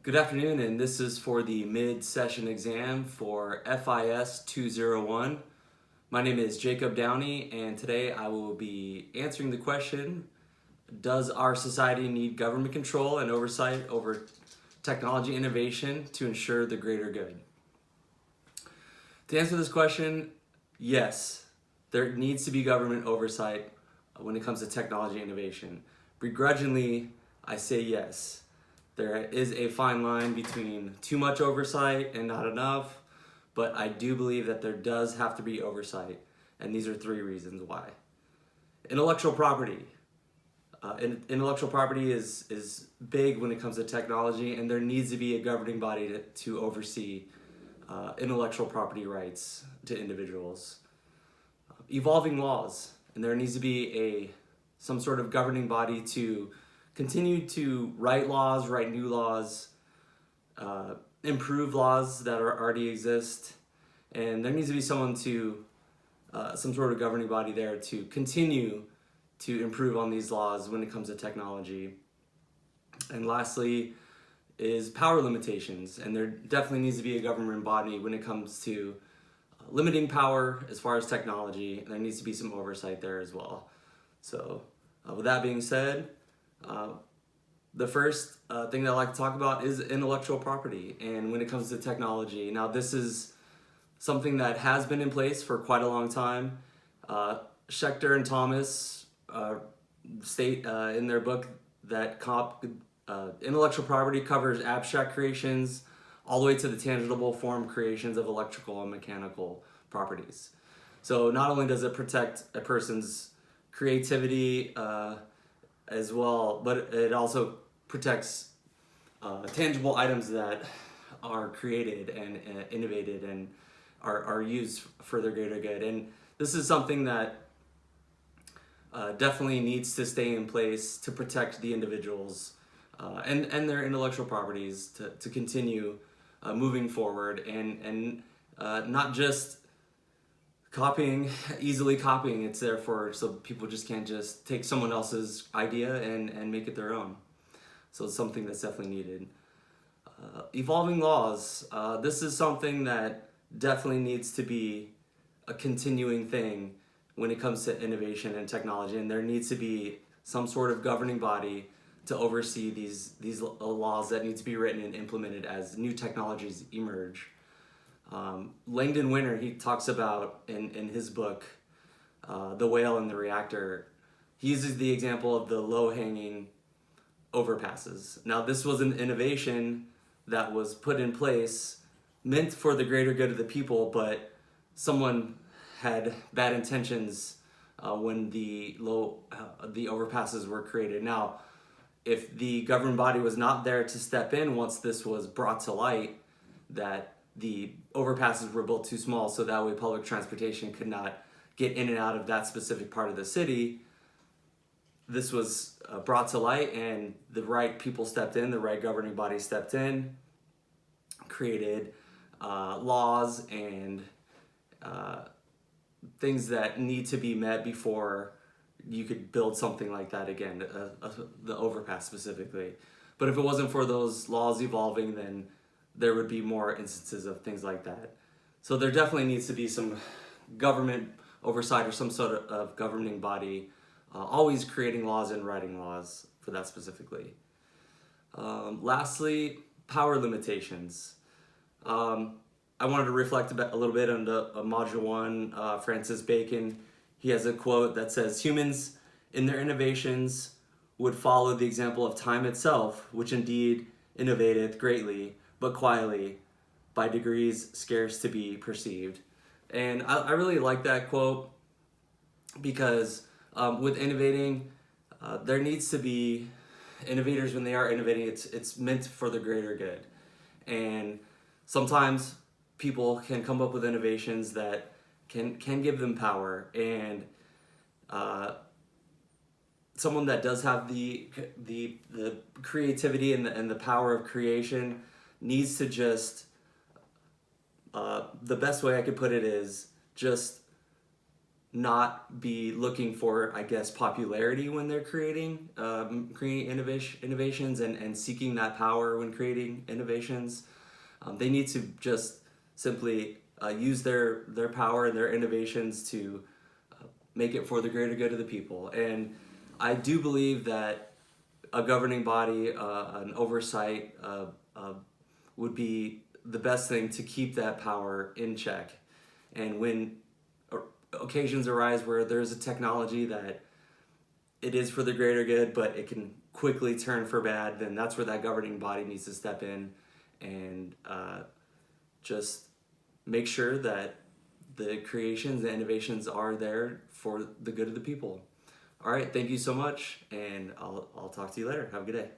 Good afternoon, and this is for the mid-session exam for FIS 201. My name is Jacob Downey, and today I will be answering the question, does our society need government control and oversight over technology innovation to ensure the greater good? To answer this question, yes, there needs to be government oversight when it comes to technology innovation. Begrudgingly, I say yes. There is a fine line between too much oversight and not enough, but I do believe that there does have to be oversight, and these are three reasons why. Intellectual property. Intellectual property is big when it comes to technology, and there needs to be a governing body to oversee intellectual property rights to individuals. Evolving laws, and there needs to be some sort of governing body to continue to write new laws, improve laws that already exist, and there needs to be some sort of governing body there to continue to improve on these laws when it comes to technology. And lastly is power limitations, and there definitely needs to be a government body when it comes to limiting power as far as technology, and there needs to be some oversight there as well. So with that being said, the first thing that I like to talk about is intellectual property, and when it comes to technology. Now, this is something that has been in place for quite a long time. Schechter and Thomas state in their book that intellectual property covers abstract creations all the way to the tangible form creations of electrical and mechanical properties. So not only does it protect a person's creativity as well, but it also protects tangible items that are created and innovated and are used for their greater good. And this is something that definitely needs to stay in place to protect the individuals and their intellectual properties to continue moving forward and not just easily copying. It's there so people just can't just take someone else's idea and make it their own. So it's something that's definitely needed. Evolving laws. This is something that definitely needs to be a continuing thing when it comes to innovation and technology, and there needs to be some sort of governing body to oversee these laws that need to be written and implemented as new technologies emerge. Langdon Winter, he talks about in his book, The Whale and the Reactor, he uses the example of the low-hanging overpasses. Now, this was an innovation that was put in place, meant for the greater good of the people, but someone had bad intentions when the overpasses were created. Now, if the governing body was not there to step in once this was brought to light, that the overpasses were built too small so that way public transportation could not get in and out of that specific part of the city, this was brought to light, and the right people stepped in, the right governing body stepped in, created laws and things that need to be met before you could build something like that again, the overpass specifically. But if it wasn't for those laws evolving, then there would be more instances of things like that. So there definitely needs to be some government oversight or some sort of governing body always creating laws and writing laws for that specifically. Lastly, power limitations. I wanted to reflect a little bit on the Module 1, Francis Bacon. He has a quote that says, "Humans in their innovations would follow the example of time itself, which indeed innovateth greatly, but quietly, by degrees scarce to be perceived." And I really like that quote because with innovating, there needs to be innovators. When they are innovating, it's meant for the greater good. And sometimes people can come up with innovations that can give them power, and someone that does have the creativity and the power of creation needs to just the best way I could put it is just not be looking for, I guess, popularity when they're creating innovations and seeking that power when creating innovations. They need to just simply use their power and their innovations to make it for the greater good of the people. And I do believe that a governing body, an oversight, would be the best thing to keep that power in check. And when occasions arise where there's a technology that it is for the greater good, but it can quickly turn for bad, then that's where that governing body needs to step in and just make sure that the creations, the innovations are there for the good of the people. All right, thank you so much, and I'll talk to you later. Have a good day.